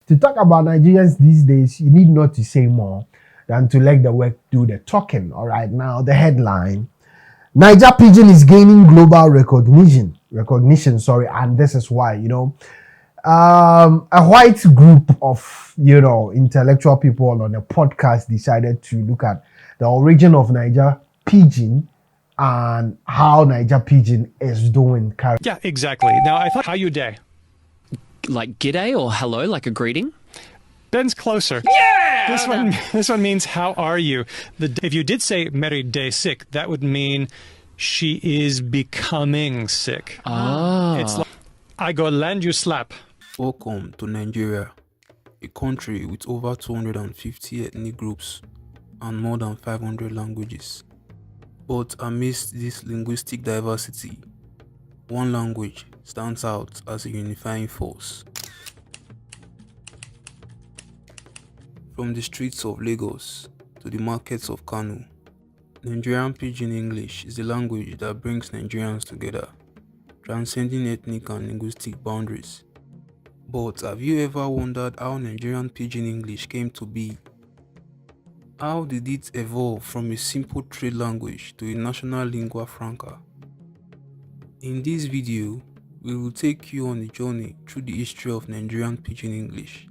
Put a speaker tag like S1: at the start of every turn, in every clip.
S1: To talk about Nigerians these days, you need not to say more than to let the work do the talking. All right, now the headline: Naija Pidgin is gaining global recognition. And this is why, a white group of, intellectual people on a podcast decided to look at the origin of Naija Pidgin and how Naija Pidgin is doing currently.
S2: Yeah, exactly. Now, I thought, how you day?
S3: Like g'day or hello, like a greeting?
S2: Ben's closer.
S3: Yeah!
S2: This one means how are you? If you did say Mary Day sick, that would mean she is becoming sick. It's like, I go land you slap.
S4: Welcome to Nigeria, a country with over 250 ethnic groups and more than 500 languages. But amidst this linguistic diversity, one language stands out as a unifying force. From the streets of Lagos to the markets of Kano, Nigerian Pidgin English is the language that brings Nigerians together, transcending ethnic and linguistic boundaries. But have you ever wondered how Nigerian Pidgin English came to be? How did it evolve from a simple trade language to a national lingua franca? In this video, we will take you on a journey through the history of Nigerian Pidgin English,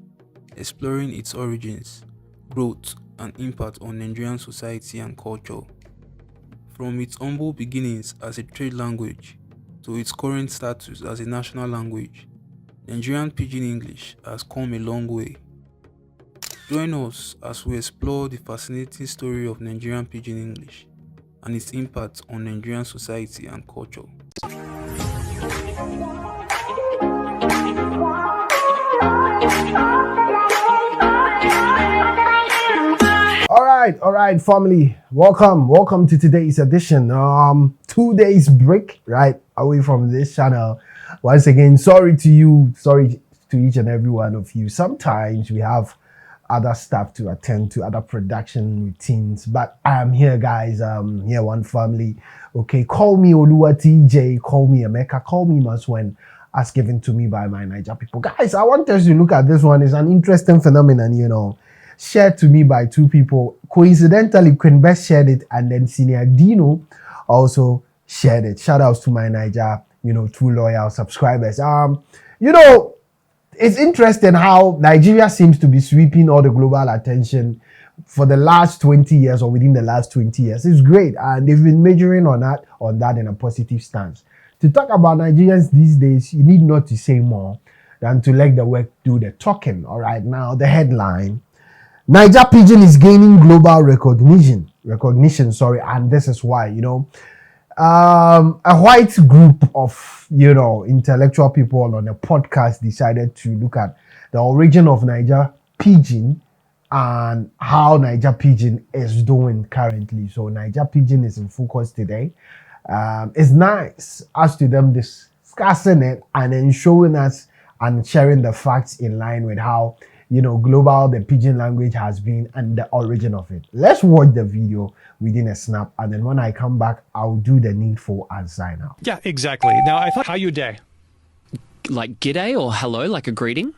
S4: exploring its origins, growth, and impact on Nigerian society and culture. From its humble beginnings as a trade language to its current status as a national language, Nigerian Pidgin English has come a long way. Join us as we explore the fascinating story of Nigerian Pidgin English and its impact on Nigerian society and culture.
S1: All right, family. Welcome to today's edition. 2 days break, right, away from this channel. Once again, sorry to each and every one of you. Sometimes we have other stuff to attend to, other production routines, but I'm here, guys. Here, one family. Okay, call me Oluwa TJ, call me Emeka, call me Maswen, as given to me by my Naija people. Guys, I want us to look at this one. It's an interesting phenomenon, shared to me by two people. Coincidentally, Queen Best shared it, and then Senior Dino also shared it. Shout outs to my Naija, true loyal subscribers. It's interesting how Nigeria seems to be sweeping all the global attention for the last 20 years or within the last 20 years. It's great, and they've been majoring on that in a positive stance. To talk about Nigerians these days, you need not to say more than to let the work do the talking. All right, now the headline: Naija Pidgin is gaining global recognition. And this is why, a white group of, intellectual people on a podcast decided to look at the origin of Naija Pidgin and how Naija Pidgin is doing currently. So Naija Pidgin is in focus today. It's nice us to them discussing it and then showing us and sharing the facts in line with how global the Pidgin language has been and the origin of it. Let's watch the video within a snap, and then when I come back, I'll do the needful and sign out.
S2: Yeah, exactly. Now, I thought, how you day?
S3: Like g'day or hello, like a greeting?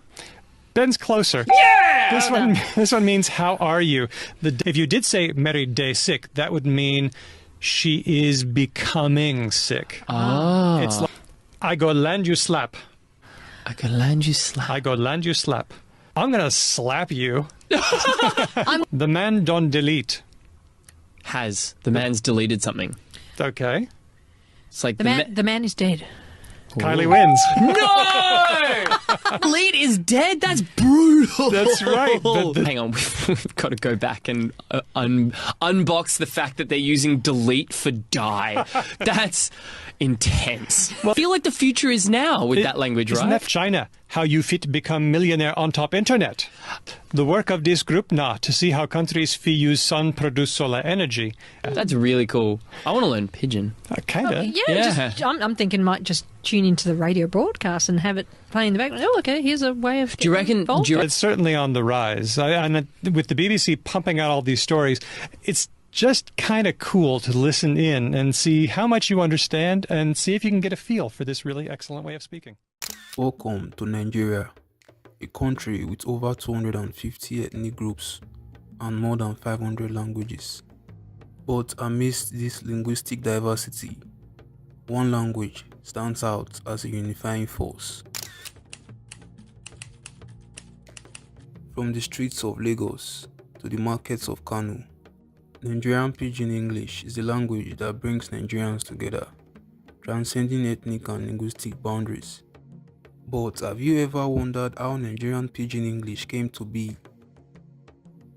S2: Ben's closer.
S3: Yeah!
S2: This one means how are you? If you did say Mary Day sick, that would mean she is becoming sick. It's like, I go land you slap.
S3: I go land you slap.
S2: I go land you slap. I'm gonna slap you. The man don't delete.
S3: The man's deleted something.
S2: Okay.
S3: It's like
S5: the man is dead.
S2: Kylie wins.
S3: No! Delete is dead? That's brutal.
S2: That's right.
S3: Hang on, we've got to go back and unbox the fact that they're using delete for die. That's intense. Well, I feel like the future is now with that language, right?
S2: Isn't that China? How you fit become millionaire on top internet. The work of this group now to see how countries use sun produce solar energy.
S3: That's really cool. I want to learn Pidgin.
S2: Kinda.
S5: Yeah. I'm thinking might just tune into the radio broadcast and have it playing in the background. Oh, okay, here's a way of.
S3: Do you reckon?
S2: It's certainly on the rise. And with the BBC pumping out all these stories, it's just kind of cool to listen in and see how much you understand and see if you can get a feel for this really excellent way of speaking.
S4: Welcome to Nigeria, a country with over 250 ethnic groups and more than 500 languages. But amidst this linguistic diversity, one language stands out as a unifying force. From the streets of Lagos to the markets of Kano, Nigerian Pidgin English is the language that brings Nigerians together, transcending ethnic and linguistic boundaries. But have you ever wondered how Nigerian Pidgin English came to be?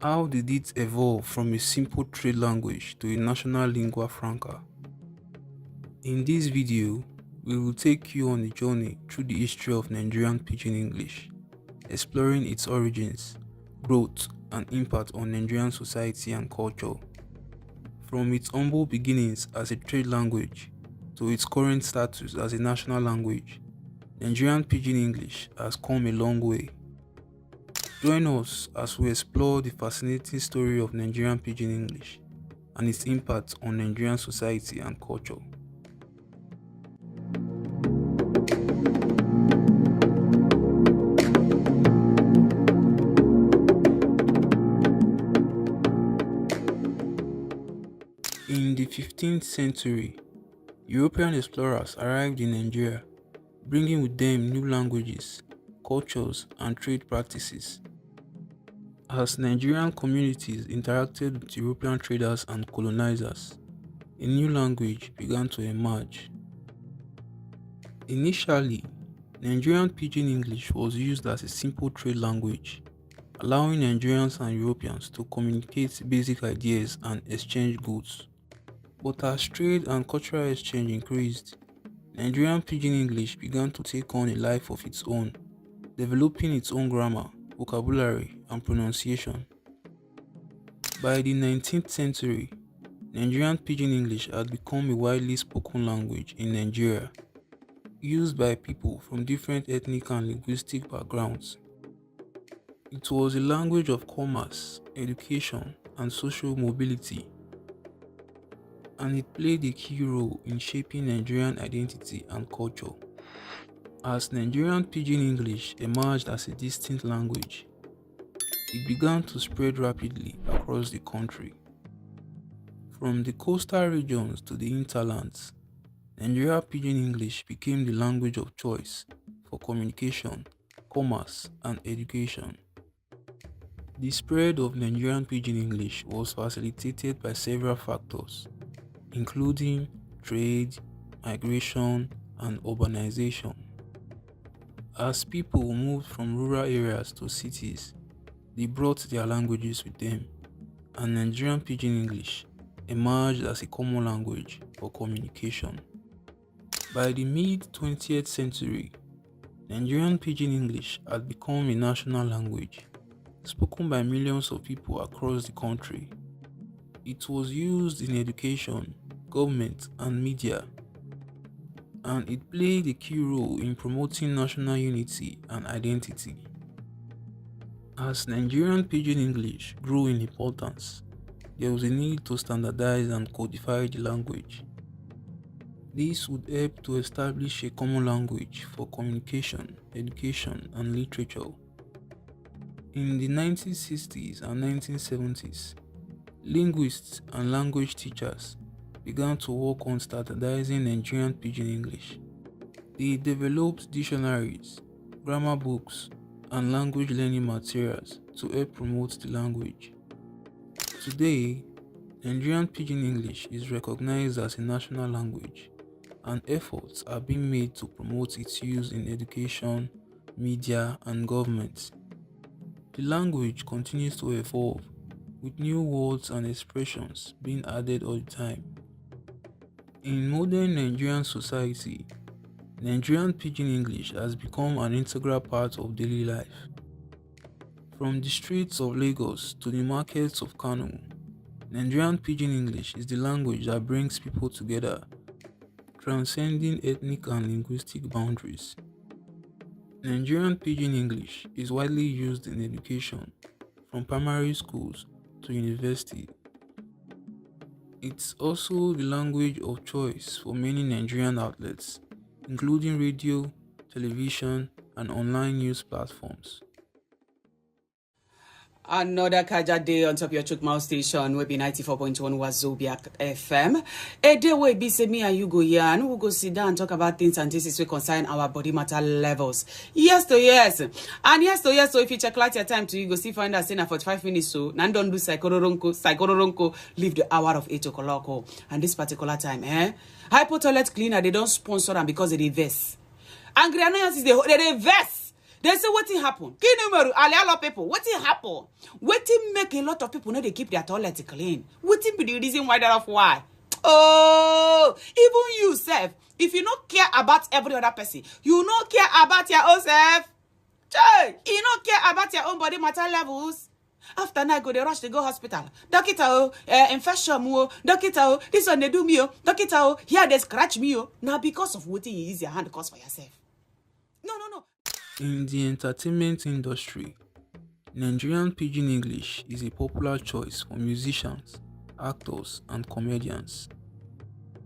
S4: How did it evolve from a simple trade language to a national lingua franca? In this video, we will take you on a journey through the history of Nigerian Pidgin English, exploring its origins, growth, and impact on Nigerian society and culture. From its humble beginnings as a trade language to its current status as a national language, Nigerian Pidgin English has come a long way. Join us as we explore the fascinating story of Nigerian Pidgin English and its impact on Nigerian society and culture. In the 15th century, European explorers arrived in Nigeria, bringing with them new languages, cultures, and trade practices. As Nigerian communities interacted with European traders and colonizers, a new language began to emerge. Initially, Nigerian Pidgin English was used as a simple trade language, allowing Nigerians and Europeans to communicate basic ideas and exchange goods. But as trade and cultural exchange increased, Nigerian Pidgin English began to take on a life of its own, developing its own grammar, vocabulary, and pronunciation. By the 19th century, Nigerian Pidgin English had become a widely spoken language in Nigeria, used by people from different ethnic and linguistic backgrounds. It was a language of commerce, education, and social mobility, and it played a key role in shaping Nigerian identity and culture. As Nigerian Pidgin English emerged as a distinct language, it began to spread rapidly across the country. From the coastal regions to the hinterlands, Nigerian Pidgin English became the language of choice for communication, commerce, and education. The spread of Nigerian Pidgin English was facilitated by several factors, including trade, migration, and urbanization. As people moved from rural areas to cities, they brought their languages with them, and Nigerian Pidgin English emerged as a common language for communication. By the mid-20th century, Nigerian Pidgin English had become a national language, spoken by millions of people across the country. It was used in education, government, and media, and it played a key role in promoting national unity and identity. As Nigerian Pidgin English grew in importance, there was a need to standardize and codify the language. This would help to establish a common language for communication, education, and literature. In the 1960s and 1970s, linguists and language teachers began to work on standardizing Nigerian Pidgin English. They developed dictionaries, grammar books, and language learning materials to help promote the language. Today, Nigerian Pidgin English is recognized as a national language, and efforts are being made to promote its use in education, media, and government. The language continues to evolve, with new words and expressions being added all the time. In modern Nigerian society, Nigerian Pidgin English has become an integral part of daily life. From the streets of Lagos to the markets of Kano, Nigerian Pidgin English is the language that brings people together, transcending ethnic and linguistic boundaries. Nigerian Pidgin English is widely used in education, from primary schools to university. It's also the language of choice for many Nigerian outlets, including radio, television, and online news platforms.
S6: Another Kaja day on top your Chukmau station will be 94.1 Wazobia FM. A day where be say me and you go here and we'll go sit down and talk about things and this is we concern our body matter levels. Yes to yes. And yes to yes, so if you check out your time to you go see find us in 45 minutes so and don't do psychoronko, leave the hour of 8 o'clock. Oh. And this particular time, Hypo toilet cleaner, they don't sponsor them because they vest. Angry annoyances, they vest. They say what happen? A lot of people. What happen? What make a lot of people know they keep their toilet clean? What be the reason why that's why? Oh, even you self, if you don't care about every other person, you don't care about your own self. You don't care about your own body matter levels. After night go they rush to go hospital. Doctor, infection, doctor, this one they do me, doctor, here they scratch me. Now because of what you use your hand cause for yourself. No.
S4: In the entertainment industry, Nigerian Pidgin English is a popular choice for musicians, actors, and comedians.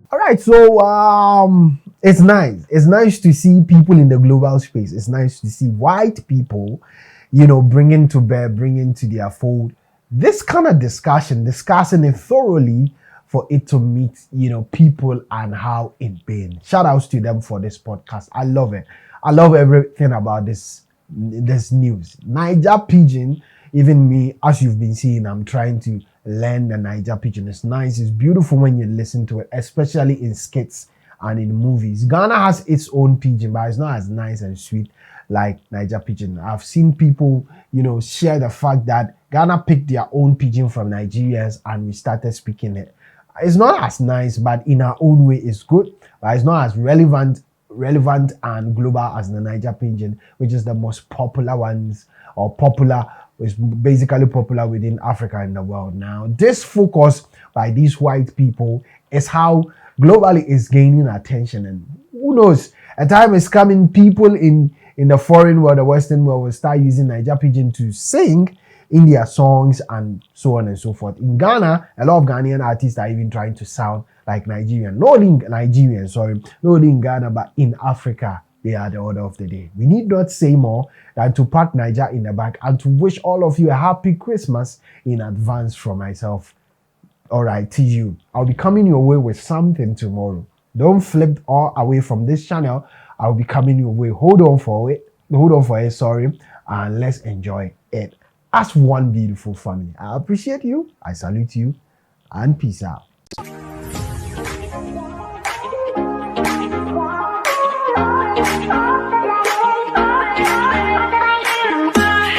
S1: All right, so it's nice. It's nice to see people in the global space. It's nice to see white people, bringing to their fold this kind of discussion, discussing it thoroughly for it to meet, people and how it been. Shout outs to them for this podcast. I love it. I love everything about this news. Naija Pidgin, even me, as you've been seeing, I'm trying to learn the Naija Pidgin. It's nice. It's beautiful when you listen to it, especially in skits and in movies. Ghana has its own pidgin, but it's not as nice and sweet like Naija Pidgin. I've seen people, share the fact that Ghana picked their own pidgin from Nigerians and we started speaking it. It's not as nice, but in our own way, it's good. But it's not as relevant and global as the Naija Pidgin, which is the most popular ones, or is basically popular within Africa and the world now. This focus by these white people is how globally is gaining attention, and who knows, a time is coming, people in the foreign world, the Western world, will start using Naija Pidgin to sing in their songs and so on and so forth. In Ghana, a lot of Ghanaian artists are even trying to sound like Nigerian. Not only in Ghana, but in Africa, they are the order of the day. We need not say more than to pat Naija in the back and to wish all of you a happy Christmas in advance from myself. All right, to you. I'll be coming your way with something tomorrow. Don't flip all away from this channel. I'll be coming your way. Hold on for it, and let's enjoy it as one beautiful family. I appreciate you. I salute you, and peace out.